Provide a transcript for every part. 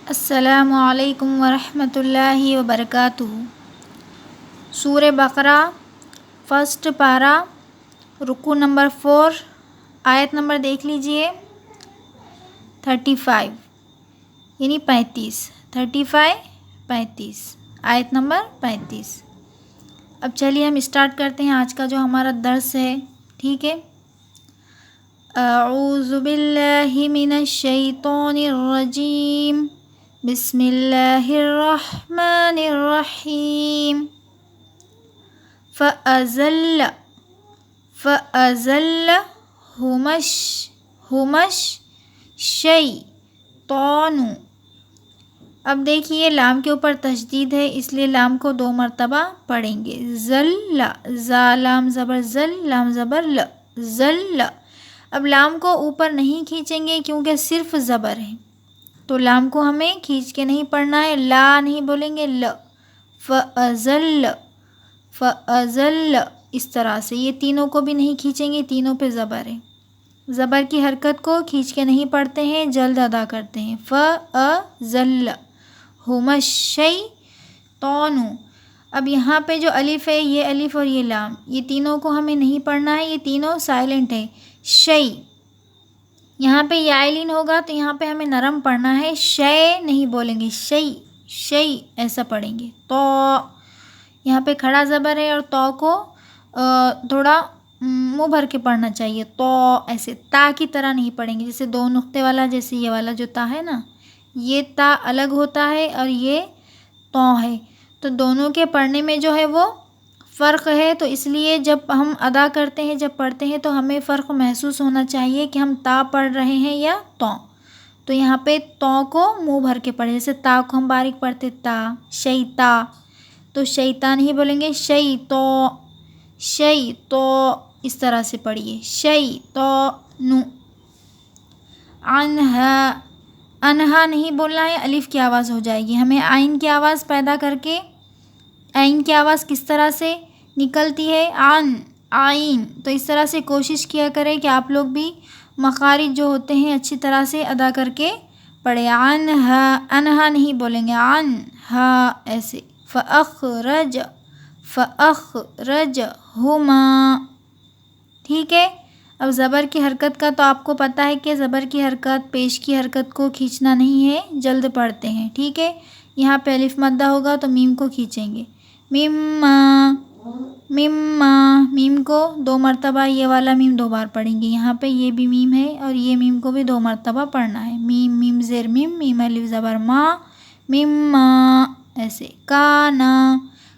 السلام علیکم ورحمۃ اللہ وبرکاتہ۔ سورہ بقرہ فرسٹ پارہ رکوع نمبر 4 آیت نمبر دیکھ لیجئے 35 یعنی 35 آیت نمبر 35۔ اب چلیے ہم اسٹارٹ کرتے ہیں آج کا جو ہمارا درس ہے، ٹھیک ہے۔ اعوذ باللہ من الشیطان الرجیم، بسم اللہ الرحمن الرحیم۔ فَأَزَلَّهُمَا الشَّیطَانُ۔ اب دیکھیے لام کے اوپر تشدید ہے، اس لیے لام کو 2 مرتبہ پڑھیں گے۔ زل، زا لام زبر زل، لام زبر ل، زل۔ اب لام کو اوپر نہیں کھینچیں گے کیونکہ صرف زبر ہے، تو لام کو ہمیں کھینچ کے نہیں پڑھنا ہے، لا نہیں بولیں گے، ل۔ فَأَزَلَّ اس طرح سے، یہ تینوں کو بھی نہیں کھینچیں گے، تینوں پہ زبر ہے۔ زبر کی حرکت کو کھینچ کے نہیں پڑھتے ہیں، جلد ادا کرتے ہیں۔ فَأَزَلَّهُمَا الشَّیطَانُ۔ اب یہاں پہ جو الف ہے، یہ الف اور یہ لام، یہ تینوں کو ہمیں نہیں پڑھنا ہے، یہ تینوں سائلنٹ ہے۔ شَی، یہاں پہ یائلین ہوگا تو یہاں پہ ہمیں نرم پڑھنا ہے، شے نہیں بولیں گے، شَی، شَی ایسا پڑھیں گے۔ تو یہاں پہ کھڑا زبر ہے اور تو کو تھوڑا منہ بھر کے پڑھنا چاہیے، تو ایسے تا کی طرح نہیں پڑھیں گے، جیسے 2 نقطے والا، جیسے یہ والا جو تا ہے نا، یہ تا الگ ہوتا ہے اور یہ تو ہے، تو دونوں کے پڑھنے میں جو ہے وہ فرق ہے، تو اس لیے جب ہم ادا کرتے ہیں، جب پڑھتے ہیں تو ہمیں فرق محسوس ہونا چاہیے کہ ہم تا پڑھ رہے ہیں یا تو یہاں پہ تو کو منہ بھر کے پڑھیں، جیسے تا کو ہم باریک پڑھتے تا، شیطا، تو شیطان ہی بولیں گے، شی تو اس طرح سے پڑھیے، شیطان۔ انہا نہیں بولنا ہے، الف کی آواز ہو جائے گی، ہمیں آئین کی آواز پیدا کر کے، آئین کی آواز کس طرح سے نکلتی ہے، آئین، تو اس طرح سے کوشش کیا کریں کہ آپ لوگ بھی مخارج جو ہوتے ہیں اچھی طرح سے ادا کر کے پڑھیں۔ انہا نہیں بولیں گے، انہا ایسے۔ فَأَخْرَجَهُمَا، ٹھیک ہے۔ اب زبر کی حرکت کا تو آپ کو پتہ ہے کہ زبر کی حرکت، پیش کی حرکت کو کھینچنا نہیں ہے، جلد پڑھتے ہیں، ٹھیک ہے۔ یہاں پہ الف مدہ ہوگا تو میم کو کھینچیں گے، میم کو 2 مرتبہ، یہ والا میم 2 بار پڑھیں گے، یہاں پہ یہ بھی میم ہے اور یہ میم کو بھی 2 مرتبہ پڑھنا ہے، میم زیر میم الف زبر مما ایسے۔ کانا،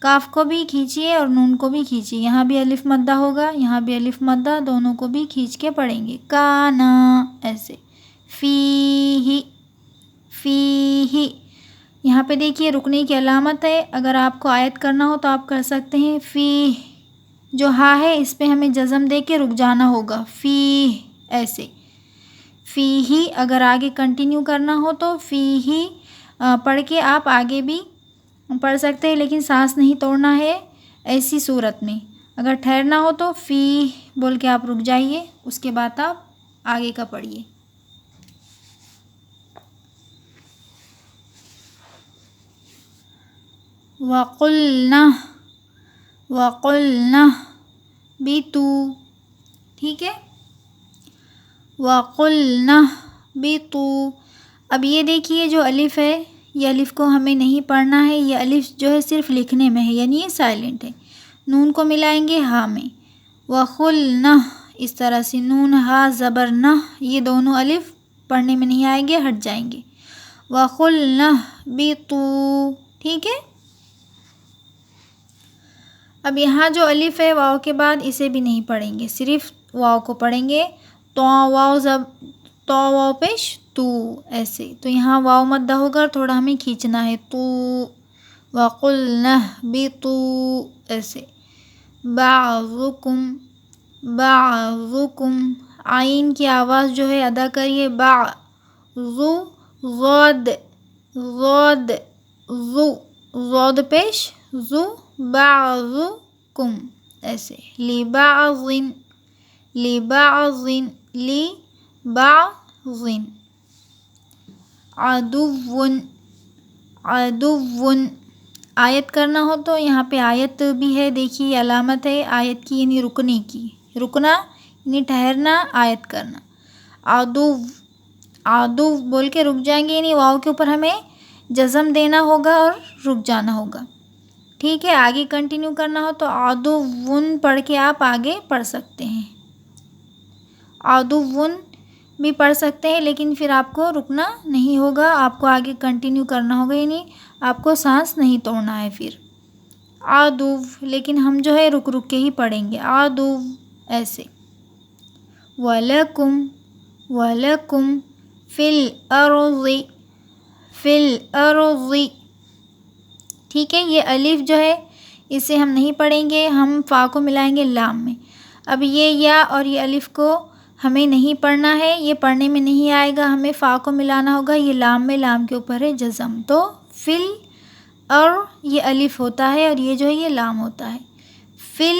کاف کو بھی کھینچیے اور نون کو بھی کھینچیے، یہاں بھی الف مدہ ہوگا، یہاں بھی الف مدہ، دونوں کو بھی کھینچ کے پڑھیں گے، کانا ایسے۔ فیہ، یہاں پہ دیکھیے رکنے کی علامت ہے، اگر آپ کو آیت کرنا ہو تو آپ کر سکتے ہیں، فیہ جو ہا ہے اس پہ ہمیں جزم دے کے رک جانا ہوگا، فیہ ایسے۔ فیہ اگر آگے کنٹینیو کرنا ہو تو فیہ پڑھ کے آپ آگے بھی پڑھ سکتے ہیں، لیکن سانس نہیں توڑنا ہے ایسی صورت میں۔ اگر ٹھہرنا ہو تو فیہ بول کے آپ رک جائیے، اس کے بعد آپ آگے کا پڑھیے۔ وَقُلْنَا بِتُو، ٹھیک ہے۔ وَقُلْنَا بِتُو، اب یہ دیکھیے جو الف ہے، یہ الف کو ہمیں نہیں پڑھنا ہے، یہ الف جو ہے صرف لکھنے میں ہے، یعنی یہ سائلنٹ ہے، نون کو ملائیں گے ہا میں، وَقُلْنَا اس طرح سے، نون ہا زبر نہ، یہ دونوں الف پڑھنے میں نہیں آئیں گے، ہٹ جائیں گے، وَقُلْنَا بِتُو، ٹھیک ہے۔ اب یہاں جو الف ہے واو کے بعد اسے بھی نہیں پڑھیں گے، صرف واو کو پڑھیں گے، تو واو پیش تو ایسے، تو یہاں واو مدہ ہوگا اور تھوڑا ہمیں کھینچنا ہے، تو وَقُلْنَا بِتُو ایسے۔ بعضکم، آئین کی آواز جو ہے ادا کریے، ضاد پیش زو، بعضکم ایسے، لبعض، عدوٌ عدوٌ. آیت کرنا ہو تو یہاں پہ آیت بھی ہے، دیکھیے یہ علامت ہے آیت کی، یعنی رکنے کی. رکنا یعنی ٹھہرنا، آیت کرنا. عدو عدو بول کے رک جائیں گے، یعنی واو کے اوپر ہمیں جزم دینا ہوگا اور رک جانا ہوگا. ٹھیک ہے، آگے کنٹینیو کرنا ہو تو عدوٌ پڑھ کے آپ آگے پڑھ سکتے ہیں. عدوٌ بھی پڑھ سکتے ہیں، لیکن پھر آپ کو رکنا نہیں ہوگا، آپ کو آگے کنٹینیو کرنا ہوگا، یعنی آپ کو سانس نہیں توڑنا ہے. پھر عدو، لیکن ہم جو ہے رک رک کے ہی پڑھیں گے. عدو ایسے. وَلَكُمْ وَلَكُمْ فِي الْأَرْضِ فِي الْأَرْضِ. ٹھیک ہے، یہ الف جو ہے اسے ہم نہیں پڑھیں گے، ہم فا کو ملائیں گے لام میں. اب یہ یا اور یہ الف کو ہمیں نہیں پڑھنا ہے، یہ پڑھنے میں نہیں آئے گا، ہمیں فا کو ملانا ہوگا. یہ لام میں، لام کے اوپر ہے جزم، تو فل اور یہ الف ہوتا ہے اور یہ جو ہے یہ لام ہوتا ہے. فل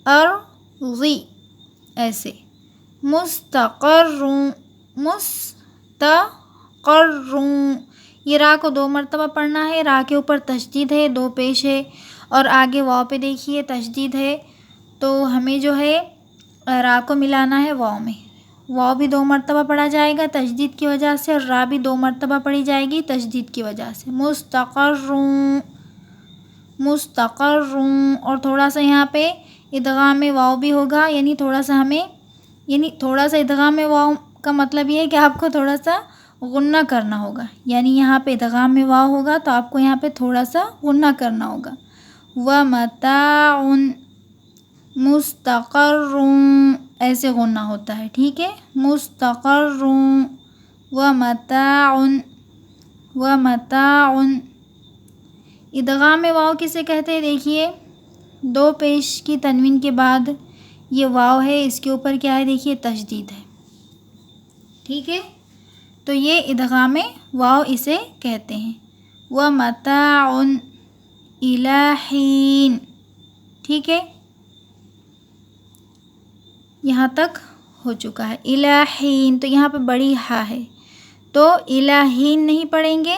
ارضی ایسے. مستقر مستقر. یہ را کو 2 مرتبہ پڑھنا ہے، را کے اوپر تشدید ہے، 2 پیش ہے، اور آگے واو پہ دیکھیے تشدید ہے، تو ہمیں جو ہے را کو ملانا ہے واو میں. واو بھی 2 مرتبہ پڑھا جائے گا تشدید کی وجہ سے، اور را بھی 2 مرتبہ پڑھی جائے گی تشدید کی وجہ سے. مستقر مستقر. اور تھوڑا سا یہاں پہ ادغام واو بھی ہوگا، یعنی تھوڑا سا ادغام واو کا مطلب یہ ہے کہ آپ کو تھوڑا سا غنہ کرنا ہوگا، یعنی یہاں پہ ادغام میں واو ہوگا تو آپ کو یہاں پہ تھوڑا سا غنہ کرنا ہوگا. وَمَتَاعٌ مستقر ایسے غنہ ہوتا ہے. ٹھیک ہے، مستقر. وَمَتَاعٌ وَمَتَاعٌ. ادغام واو کسے کہتے ہیں؟ دیکھیے 2 پیش کی تنوین کے بعد یہ واو ہے، اس کے اوپر کیا ہے؟ دیکھیے تشدید ہے. ٹھیک ہے، تو یہ ادغام واو اسے کہتے ہیں. وَمَتَاعٌ إِلَىٰ حِينٍ. ٹھیک ہے، یہاں تک ہو چکا ہے. إِلَىٰ حِينٍ، تو یہاں پہ بڑی ہا ہے، تو إِلَىٰ حِينٍ نہیں پڑھیں گے.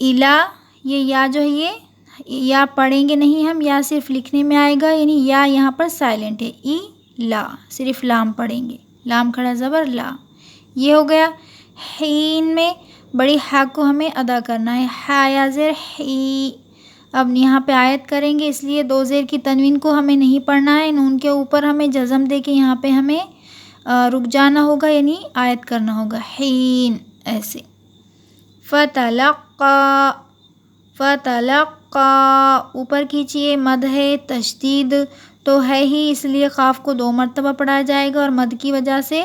إِلَىٰ یہ یا جو ہے یہ یا پڑھیں گے نہیں ہم، یا صرف لکھنے میں آئے گا، یعنی یا یہاں پر سائلنٹ ہے. لا صرف لام پڑھیں گے، لام کھڑا زبر لا. یہ ہو گیا. حین میں بڑی ہا کو ہمیں ادا کرنا ہے، ہا یا زیر ہی. اب یہاں پہ آیت کریں گے، اس لیے 2 زیر کی تنوین کو ہمیں نہیں پڑھنا ہے، نون کے اوپر ہمیں جزم دے کے یہاں پہ ہمیں رک جانا ہوگا، یعنی آیت کرنا ہوگا. حین ایسے. فتلقا فتلقا. اوپر کھینچیے، مد ہے، تشدید تو ہے ہی، اس لیے قاف کو 2 مرتبہ پڑھا جائے گا، اور مد کی وجہ سے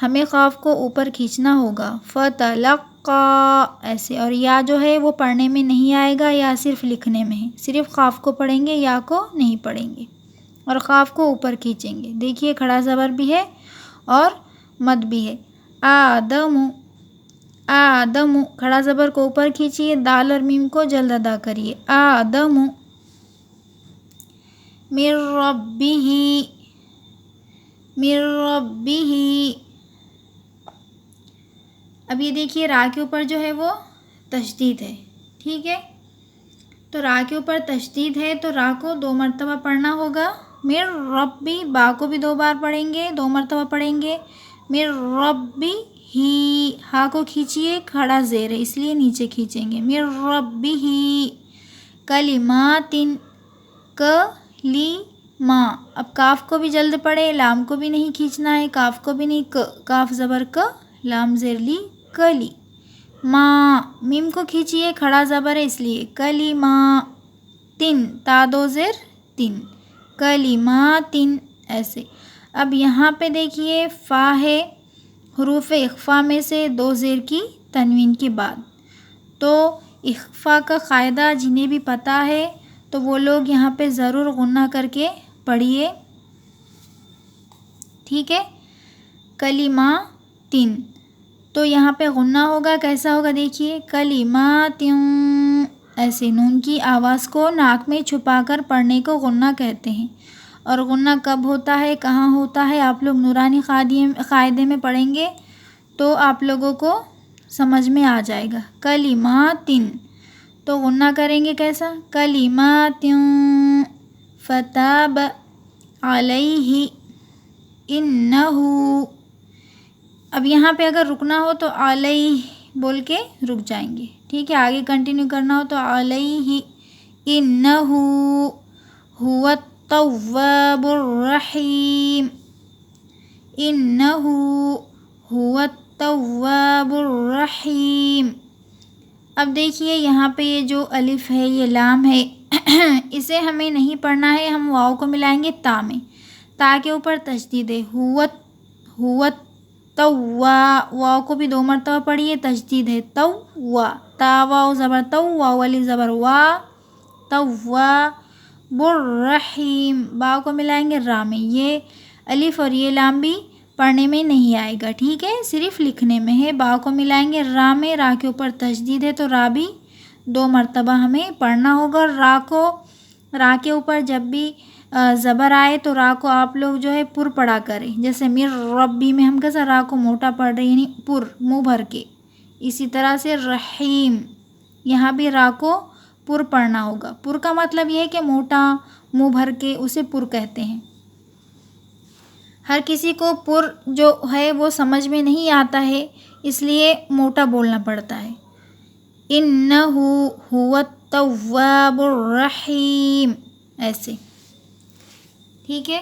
ہمیں قاف کو اوپر کھینچنا ہوگا. فتلقا ایسے. اور یا جو ہے وہ پڑھنے میں نہیں آئے گا، یا صرف لکھنے میں ہے، صرف قاف کو پڑھیں گے، یا کو نہیں پڑھیں گے، اور قاف کو اوپر کھینچیں گے. دیکھیے کھڑا زبر بھی ہے اور مد بھی ہے. آدم آدم. کھڑا زبر کو اوپر کھینچیے، دال اور میم کو جلد ادا کریے. آدم. من ربہ من ربہ. اب یہ دیکھیے را کے اوپر جو ہے وہ تشدید ہے. ٹھیک ہے، تو را کے اوپر تشدید ہے تو را کو 2 مرتبہ پڑھنا ہوگا. من ربی. با کو بھی 2 بار پڑھیں گے، 2 مرتبہ پڑھیں گے. من ربی ہی. ہا کو کھینچیے، کھڑا زیر ہے اس لیے نیچے کھینچیں گے. من ربہ کلمات. کلیما. اب کاف کو بھی جلد پڑھے، لام کو بھی نہیں کھینچنا ہے، کاف کو بھی نہیں. کاف زبر کا، لام زیر لی، کلی. ما. میم کو کھینچیے، کھڑا زبر ہے اس لیے. کلیما. تن. تا 2 زیر 3. کلیماتن ایسے. اب یہاں پہ دیکھیے فا ہے، حروف اخفا میں سے 2 زیر کی تنوین کے بعد، تو اخفا کا قاعدہ جنہیں بھی پتہ ہے تو وہ لوگ یہاں پہ ضرور غنہ کر کے پڑھیے. ٹھیک ہے، کلیماتن. تو یہاں پہ غنہ ہوگا، کیسا ہوگا دیکھیے. کلیماتن ایسے. نون کی آواز کو ناک میں چھپا کر پڑھنے کو غنہ کہتے ہیں. اور غنہ کب ہوتا ہے، کہاں ہوتا ہے، آپ لوگ نورانی قاعدے میں پڑھیں گے تو آپ لوگوں کو سمجھ میں آ جائے گا. کلماتن تو غنہ کریں گے کیسا؟ کلماتن فتاب علیہ انہو. اب یہاں پہ اگر رکنا ہو تو علیہ بول کے رک جائیں گے. ٹھیک ہے، آگے کنٹینیو کرنا ہو تو علیہ انہو هو التواب الرحیم. انہو هو التواب الرحیم. اب دیکھیے یہاں پہ یہ جو الف ہے یہ لام ہے اسے ہمیں نہیں پڑھنا ہے، ہم واؤ کو ملائیں گے تا میں. تا کے اوپر تشدید ہے. ہو توا، واؤ کو بھی 2 مرتبہ پڑھیے، تشدید ہے. توا، تا واؤ زبر تو، واؤ والی زبر وا، تواب الرحیم. با کو ملائیں گے را میں. یہ الف اور یہ لام بھی پڑھنے میں نہیں آئے گا. ٹھیک ہے، صرف لکھنے میں ہے. با کو ملائیں گے را میں، را کے اوپر تشدید ہے تو را بھی 2 مرتبہ ہمیں پڑھنا ہوگا. را کے اوپر جب بھی زبر آئے تو را کو آپ لوگ جو ہے پر پڑھا کریں. جیسے میر ربی میں ہم کیسا را کو موٹا پڑھ رہے ہیں، یعنی پر منہ بھر کے. اسی طرح سے رحیم، یہاں بھی را کو پر پڑھنا ہوگا. پر کا مطلب یہ ہے کہ موٹا منہ بھر کے، اسے پر کہتے ہیں. ہر کسی کو پر جو ہے وہ سمجھ میں نہیں آتا ہے، اس لیے موٹا بولنا پڑتا ہے. انہو هو التواب الرحیم، ایسے. ٹھیک ہے،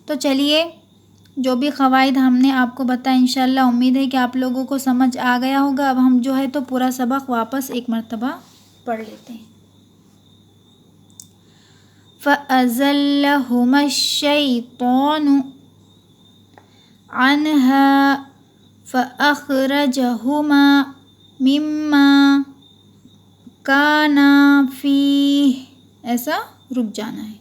تو چلیے جو بھی قواعد ہم نے آپ کو بتایا انشاءاللہ امید ہے کہ آپ لوگوں کو سمجھ آ گیا ہوگا. اب ہم جو ہے تو پورا سبق واپس ایک مرتبہ پڑھ لیتے ہیں. فَأَزَلَّهُمَا الشَّيْطَانُ عَنْهَا فَأَخْرَجَهُمَا مِمَّا كَانَا فِيهِ. ایسا رک جانا ہے.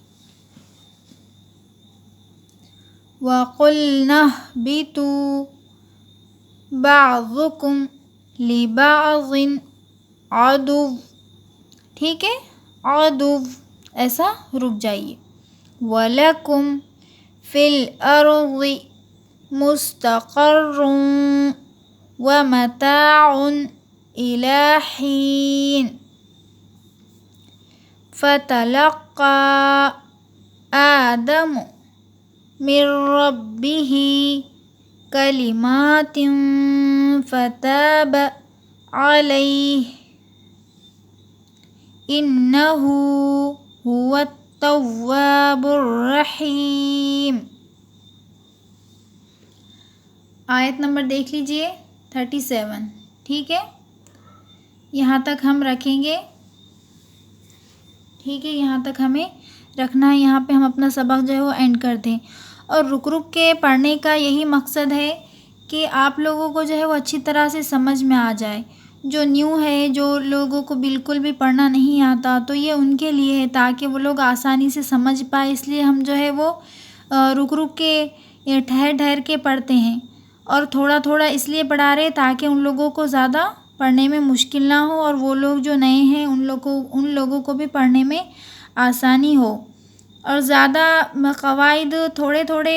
وَقُلْنَا اهْبِطُوا بَعْضُكُمْ لِبَعْضٍ عَدُوٌّ. ٹھیک ہے، عَدُوٌّ ایسا رک جائیے. وَلَكُمْ فِي الْأَرْضِ مُسْتَقَرٌّ وَمَتَاعٌ إِلَىٰ حِينٍ. فَتَلَقَّىٰ آدَمُ مِن رَّبِّهِ كَلِمَاتٍ فَتَابَ عَلَيْهِ إِنَّهُ هُوَ التَّوَّابُ الرَّحِيمُ. آیت نمبر دیکھ لیجئے 37. ٹھیک ہے، یہاں تک ہم رکھیں گے. ٹھیک ہے، یہاں تک ہمیں رکھنا ہے. یہاں پہ ہم اپنا سبق جو ہے وہ اینڈ کر دیں. اور رک رک کے پڑھنے کا یہی مقصد ہے کہ آپ لوگوں کو جو ہے وہ اچھی طرح سے سمجھ میں آ جائے. جو نیو ہے، جو لوگوں کو بالکل بھی پڑھنا نہیں آتا، تو یہ ان کے لیے ہے تاکہ وہ لوگ آسانی سے سمجھ پائے. اس لیے ہم جو ہے وہ رک رک کے ٹھہر ٹھہر کے پڑھتے ہیں اور تھوڑا تھوڑا اس لیے پڑھا رہے تاکہ ان لوگوں کو زیادہ پڑھنے میں مشکل نہ ہو اور وہ لوگ جو نئے ہیں ان لوگوں کو بھی پڑھنے میں آسانی ہو. اور زیادہ قواعد تھوڑے تھوڑے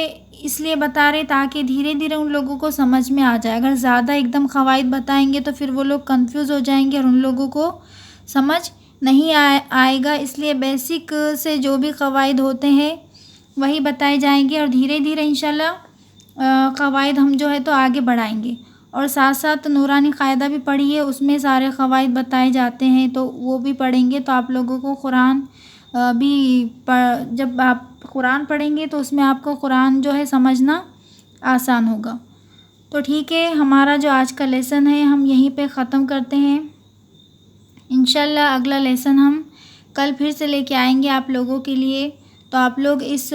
اس لیے بتا رہے تاکہ دھیرے دھیرے ان لوگوں کو سمجھ میں آ جائے. اگر زیادہ ایک دم قواعد بتائیں گے تو پھر وہ لوگ کنفیوز ہو جائیں گے اور ان لوگوں کو سمجھ نہیں آئے گا. اس لیے بیسک سے جو بھی قواعد ہوتے ہیں وہی بتائے جائیں گے اور دھیرے دھیرے انشاءاللہ قواعد ہم جو ہے تو آگے بڑھائیں گے. اور ساتھ ساتھ نورانی قاعدہ بھی پڑھیے، اس میں سارے قواعد بتائے جاتے ہیں تو وہ بھی پڑھیں گے. تو آپ لوگوں کو قرآن بھی جب آپ قرآن پڑھیں گے تو اس میں آپ کو قرآن جو ہے سمجھنا آسان ہوگا. تو ٹھیک ہے، ہمارا جو آج کا لیسن ہے ہم یہیں پہ ختم کرتے ہیں. انشاءاللہ اگلا لیسن ہم کل پھر سے لے کے آئیں گے آپ لوگوں کے لیے. تو آپ لوگ اس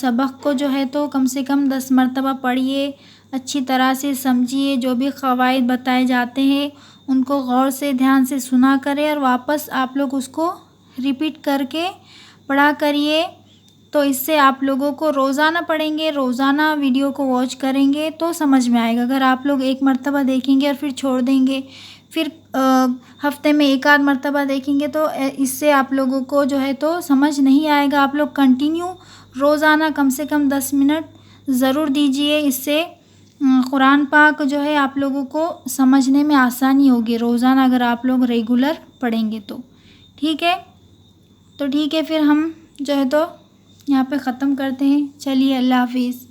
سبق کو جو ہے تو کم سے کم 10 مرتبہ پڑھیے، اچھی طرح سے سمجھیے. جو بھی قواعد بتائے جاتے ہیں ان کو غور سے دھیان سے سنا کرے اور واپس آپ لوگ اس کو ریپیٹ کر کے پڑھا کریے. تو اس سے آپ لوگوں کو روزانہ پڑھیں گے، روزانہ ویڈیو کو واچ کریں گے تو سمجھ میں آئے گا. اگر آپ لوگ ایک مرتبہ دیکھیں گے اور پھر چھوڑ دیں گے، پھر ہفتے میں 1 آدھ مرتبہ دیکھیں گے تو اس سے آپ لوگوں کو جو ہے تو سمجھ نہیں آئے گا. آپ لوگ کنٹینیو روزانہ کم سے کم 10 منٹ ضرور دیجیے. اس سے قرآن پاک جو ہے آپ لوگوں کو سمجھنے میں آسانی ہوگی روزانہ اگر آپ لوگ ریگولر پڑھیں گے تو. ٹھیک ہے، تو ٹھیک ہے پھر ہم جو ہے تو یہاں پہ ختم کرتے ہیں. چلیے اللہ حافظ.